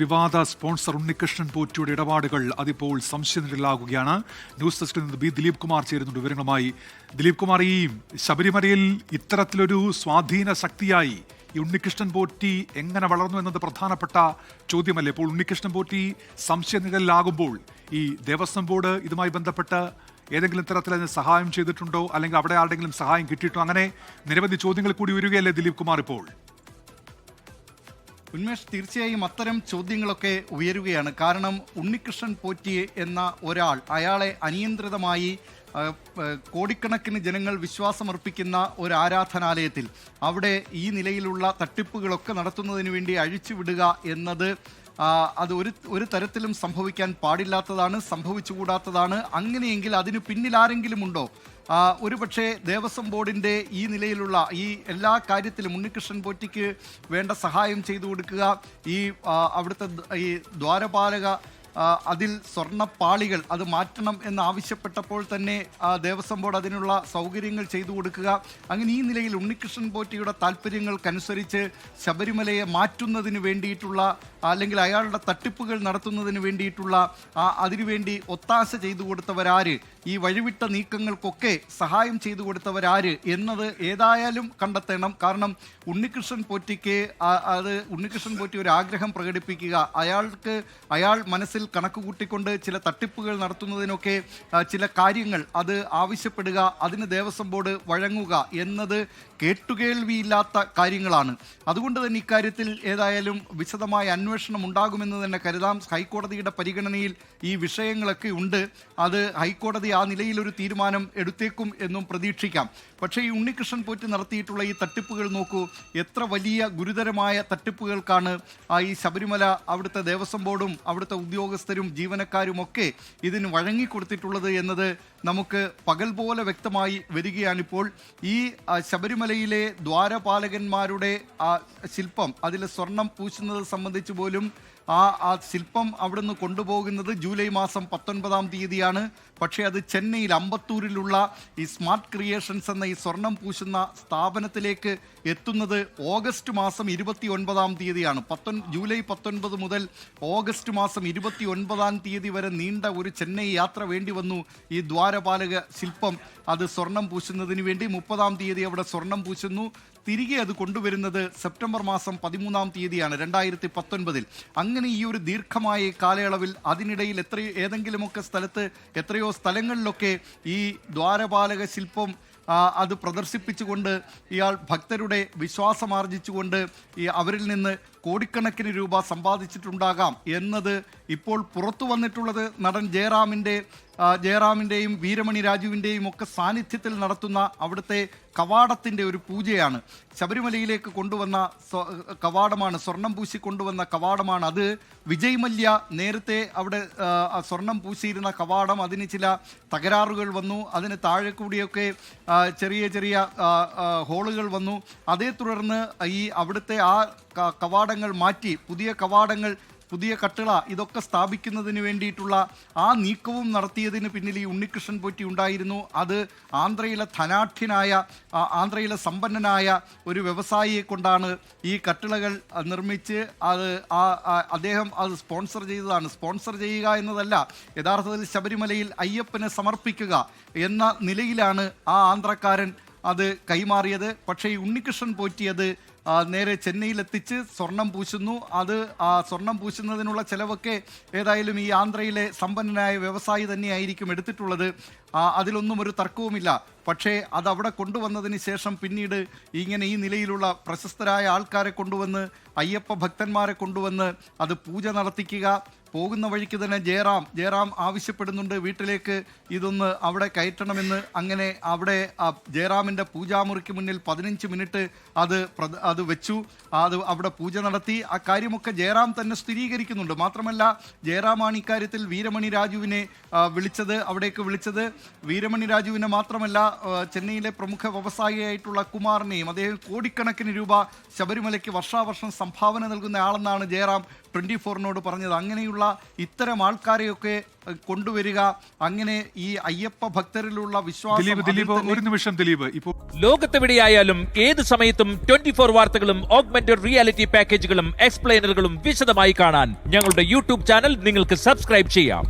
വിവാദ സ്പോൺസർ ഉണ്ണികൃഷ്ണൻ പോറ്റിയുടെ ഇടപാടുകൾ അതിപ്പോൾ സംശയനിഴലാകുകയാണ്. ന്യൂസ് ഡെസ്കിൽ നിന്ന് ദിലീപ് കുമാർ ചേരുന്നുണ്ട് വിവരങ്ങളുമായി. ദിലീപ് കുമാർ, ഈ ശബരിമലയിൽ ഇത്തരത്തിലൊരു സ്വാധീന ശക്തിയായി ഈ ഉണ്ണികൃഷ്ണൻ പോറ്റി എങ്ങനെ വളർന്നു എന്നത് പ്രധാനപ്പെട്ട ചോദ്യമല്ലേ? ഇപ്പോൾ ഉണ്ണികൃഷ്ണൻ പോറ്റി സംശയനിഴലിലാകുമ്പോൾ ഈ ദേവസ്വം ബോർഡ് ഇതുമായി ബന്ധപ്പെട്ട് ഏതെങ്കിലും തരത്തിൽ അതിന് സഹായം ചെയ്തിട്ടുണ്ടോ, അല്ലെങ്കിൽ അവിടെ ആരുടെങ്കിലും സഹായം കിട്ടിയിട്ടോ? അങ്ങനെ നിരവധി ചോദ്യങ്ങൾ കൂടി വരികയല്ലേ ദിലീപ് കുമാർ ഇപ്പോൾ? ഉന്മേഷ്, തീർച്ചയായും അത്തരം ചോദ്യങ്ങളൊക്കെ ഉയരുകയാണ്. കാരണം ഉണ്ണികൃഷ്ണൻ പോറ്റി എന്ന ഒരാൾ, അയാളെ അനിയന്ത്രിതമായി കോടിക്കണക്കിന് ജനങ്ങൾ വിശ്വാസമർപ്പിക്കുന്ന ഒരു ആരാധനാലയത്തിൽ അവിടെ ഈ നിലയിലുള്ള തട്ടിപ്പുകളൊക്കെ നടത്തുന്നതിന് വേണ്ടി അഴിച്ചുവിടുക എന്നത് അത് ഒരു തരത്തിലും സംഭവിക്കാൻ പാടില്ലാത്തതാണ്, സംഭവിച്ചുകൂടാത്തതാണ്. അങ്ങനെയെങ്കിൽ അതിന് പിന്നിൽ ആരെങ്കിലും ഉണ്ടോ? ഒരുപക്ഷെ ദേവസ്വം ബോർഡിൻ്റെ ഈ നിലയിലുള്ള ഈ എല്ലാ കാര്യത്തിലും ഉണ്ണികൃഷ്ണൻ പോറ്റിക്ക് വേണ്ട സഹായം ചെയ്തു കൊടുക്കുക, ഈ അവിടുത്തെ ഈ ദ്വാരപാലക അതിൽ സ്വർണ്ണപ്പാളികൾ അത് മാറ്റണം എന്നാവശ്യപ്പെട്ടപ്പോൾ തന്നെ ദേവസ്വം ബോർഡ് അതിനുള്ള സൗകര്യങ്ങൾ ചെയ്തു കൊടുക്കുക, അങ്ങനെ ഈ നിലയിൽ ഉണ്ണികൃഷ്ണൻ പോറ്റിയുടെ താല്പര്യങ്ങൾക്കനുസരിച്ച് ശബരിമലയെ മാറ്റുന്നതിന് വേണ്ടിയിട്ടുള്ള, അല്ലെങ്കിൽ അയാളുടെ തട്ടിപ്പുകൾ നടത്തുന്നതിന് വേണ്ടിയിട്ടുള്ള അതിനുവേണ്ടി ഒത്താശ ചെയ്തു കൊടുത്തവരാര്, ഈ വഴിവിട്ട നീക്കങ്ങൾക്കൊക്കെ സഹായം ചെയ്തു കൊടുത്തവരാര് എന്നത് ഏതായാലും കണ്ടെത്തണം. കാരണം ഉണ്ണികൃഷ്ണൻ പോറ്റിക്ക് ഉണ്ണികൃഷ്ണൻ പോറ്റി ഒരു ആഗ്രഹം പ്രകടിപ്പിക്കുക, അയാൾ മനസ്സിൽ കണക്ക് കൂട്ടിക്കൊണ്ട് ചില തട്ടിപ്പുകൾ നടത്തുന്നതിനൊക്കെ ചില കാര്യങ്ങൾ അത് ആവശ്യപ്പെടുക, അതിന് ദേവസ്വം ബോർഡ് വഴങ്ങുക എന്നത് കേട്ടുകേൾവിയില്ലാത്ത കാര്യങ്ങളാണ്. അതുകൊണ്ട് തന്നെ ഇക്കാര്യത്തിൽ ഏതായാലും വിശദമായ അന്വേഷണം ഉണ്ടാകുമെന്ന് തന്നെ കരുതാം. ഹൈക്കോടതിയുടെ പരിഗണനയിൽ ഈ വിഷയങ്ങളൊക്കെ ഉണ്ട്. അത് ഹൈക്കോടതി ആ നിലയിലൊരു തീരുമാനം എടുത്തേക്കും എന്നും പ്രതീക്ഷിക്കാം. പക്ഷേ ഈ ഉണ്ണികൃഷ്ണൻ പോറ്റി നടത്തിയിട്ടുള്ള ഈ തട്ടിപ്പുകൾ നോക്കൂ, എത്ര വലിയ ഗുരുതരമായ തട്ടിപ്പുകൾക്കാണ് ഈ ശബരിമല അവിടുത്തെ ദേവസ്വം ബോർഡും അവിടുത്തെ ഉദ്യോഗസ്ഥരും ജീവനക്കാരും ഒക്കെ ഇതിന് വഴങ്ങിക്കൊടുത്തിട്ടുള്ളത് എന്നത് നമുക്ക് പകൽ പോലെ വ്യക്തമായി വരികയാണിപ്പോൾ. ഈ ശബരിമലയിലെ ദ്വാരപാലകന്മാരുടെ ശില്പം, അതിൽ സ്വർണം പൂശുന്നത് സംബന്ധിച്ച് പോലും ആ ശില്പം അവിടുന്ന് കൊണ്ടുപോകുന്നത് ജൂലൈ മാസം 19-ാം തീയതിയാണ്. പക്ഷേ അത് ചെന്നൈയിൽ അമ്പത്തൂരിലുള്ള ഈ സ്മാർട്ട് ക്രിയേഷൻസ് എന്ന ഈ സ്വർണം പൂശുന്ന സ്ഥാപനത്തിലേക്ക് എത്തുന്നത് ഓഗസ്റ്റ് മാസം 29-ാം തീയതിയാണ്. ജൂലൈ 19 മുതൽ ഓഗസ്റ്റ് മാസം 29-ാം തീയതി വരെ നീണ്ട ഒരു ചെന്നൈ യാത്ര വേണ്ടി വന്നു ഈ ദ്വാരപാലക ശില്പം അത് സ്വർണം പൂശുന്നതിന് വേണ്ടി. 30-ാം തീയതി അവിടെ സ്വർണം പൂശുന്നു. തിരികെ അത് കൊണ്ടുവരുന്നത് സെപ്റ്റംബർ മാസം 13-ാം തീയതിയാണ് 2019. അങ്ങനെ ഈ ഒരു ദീർഘമായ കാലയളവിൽ അതിനിടയിൽ ഏതെങ്കിലുമൊക്കെ സ്ഥലത്ത് എത്രയോ സ്ഥലങ്ങളിലൊക്കെ ഈ ദ്വാരപാലക ശില്പം അത് പ്രദർശിപ്പിച്ചുകൊണ്ട് ഇയാൾ ഭക്തരുടെ വിശ്വാസമാർജിച്ചുകൊണ്ട് അവരിൽ നിന്ന് കോടിക്കണക്കിന് രൂപ സമ്പാദിച്ചിട്ടുണ്ടാകാം എന്നത് ഇപ്പോൾ പുറത്തു വന്നിട്ടുള്ളത് നടൻ ജയറാമിൻ്റെയും വീരമണി രാജുവിൻ്റെയും ഒക്കെ സാന്നിധ്യത്തിൽ നടത്തുന്ന അവിടുത്തെ കവാടത്തിൻ്റെ ഒരു പൂജയാണ്. ശബരിമലയിലേക്ക് കൊണ്ടുവന്ന കവാടമാണ്, സ്വർണം പൂശി കൊണ്ടുവന്ന കവാടമാണ് അത്. വിജയ് മല്യ നേരത്തെ അവിടെ സ്വർണം പൂശിയിരുന്ന കവാടം, അതിന് ചില തകരാറുകൾ വന്നു, അതിന് താഴെ കൂടിയൊക്കെ ചെറിയ ചെറിയ ഹോളുകൾ വന്നു. അതേ തുടർന്ന് ഈ അവിടുത്തെ ആ കവാടങ്ങൾ മാറ്റി പുതിയ കട്ടിള ഇതൊക്കെ സ്ഥാപിക്കുന്നതിന് വേണ്ടിയിട്ടുള്ള ആ നീക്കവും നടത്തിയതിന് പിന്നിൽ ഈ ഉണ്ണികൃഷ്ണൻ പോറ്റി ഉണ്ടായിരുന്നു. അത് ആന്ധ്രയിലെ സമ്പന്നനായ ഒരു വ്യവസായിയെ കൊണ്ടാണ് ഈ കട്ടിളകൾ നിർമ്മിച്ച് അദ്ദേഹം അത് സ്പോൺസർ ചെയ്തതാണ്. സ്പോൺസർ ചെയ്യുക എന്നതല്ല, യഥാർത്ഥത്തിൽ ശബരിമലയിൽ അയ്യപ്പനെ സമർപ്പിക്കുക എന്ന നിലയിലാണ് ആ ആന്ധ്രക്കാരൻ അത് കൈമാറിയത്. പക്ഷേ ഈ ഉണ്ണികൃഷ്ണൻ പോറ്റി അത് നേരെ ചെന്നൈയിലെത്തിച്ച് സ്വർണം പൂശുന്നു. അത് സ്വർണം പൂശുന്നതിനുള്ള ചിലവൊക്കെ ഏതായാലും ഈ ആന്ധ്രയിലെ സമ്പന്നനായ വ്യവസായി തന്നെയായിരിക്കും എടുത്തിട്ടുള്ളത്. അതിലൊന്നും ഒരു തർക്കവുമില്ല. പക്ഷേ അതവിടെ കൊണ്ടുവന്നതിന് ശേഷം പിന്നീട് ഇങ്ങനെ ഈ നിലയിലുള്ള പ്രശസ്തരായ ആൾക്കാരെ കൊണ്ടുവന്ന്, അയ്യപ്പ ഭക്തന്മാരെ കൊണ്ടുവന്ന് അത് പൂജ നടത്തിക്കുക. പോകുന്ന വഴിക്ക് തന്നെ ജയറാം ആവശ്യപ്പെടുന്നുണ്ട് വീട്ടിലേക്ക് ഇതൊന്ന് അവിടെ കയറ്റണമെന്ന്. അങ്ങനെ അവിടെ ജയറാമിൻ്റെ പൂജാമുറിക്ക് മുന്നിൽ 15 മിനിറ്റ് അത് വെച്ചു. അവിടെ പൂജ നടത്തി. ആ കാര്യമൊക്കെ ജയറാം തന്നെ സ്ഥിരീകരിക്കുന്നുണ്ട്. മാത്രമല്ല, ജയറാമാണ് ഇക്കാര്യത്തിൽ വീരമണി രാജുവിനെ അവിടേക്ക് വിളിച്ചത്. വീരമണി രാജുവിനെ മാത്രമല്ല, ചെന്നൈയിലെ പ്രമുഖ വ്യവസായിയായിട്ടുള്ള കുമാറിനെയും, അദ്ദേഹം കോടിക്കണക്കിന് രൂപ ശബരിമലയ്ക്ക് വർഷാവർഷം സംഭാവന നൽകുന്ന ആളെന്നാണ് ജയറാം 24-നോട് പറഞ്ഞത്. അങ്ങനെയുള്ള ഇത്തരം ആൾക്കാരെയൊക്കെ കൊണ്ടുവരിക, അങ്ങനെ ഈ അയ്യപ്പ ഭക്തരിലുള്ള വിശ്വാസം. ദിലീപ് ഒരു നിമിഷം ദിലീപ്, ഇപ്പോൾ ലോകത്തെവിടെയായാലും ഏത് സമയത്തും 24 വാർത്തകളും ഓഗ്മെന്റഡ് റിയാലിറ്റി പാക്കേജുകളും എക്സ്പ്ലെയിനറുകളും വിശദമായി കാണാൻ ഞങ്ങളുടെ യൂട്യൂബ് ചാനൽ നിങ്ങൾക്ക് സബ്സ്ക്രൈബ് ചെയ്യാം.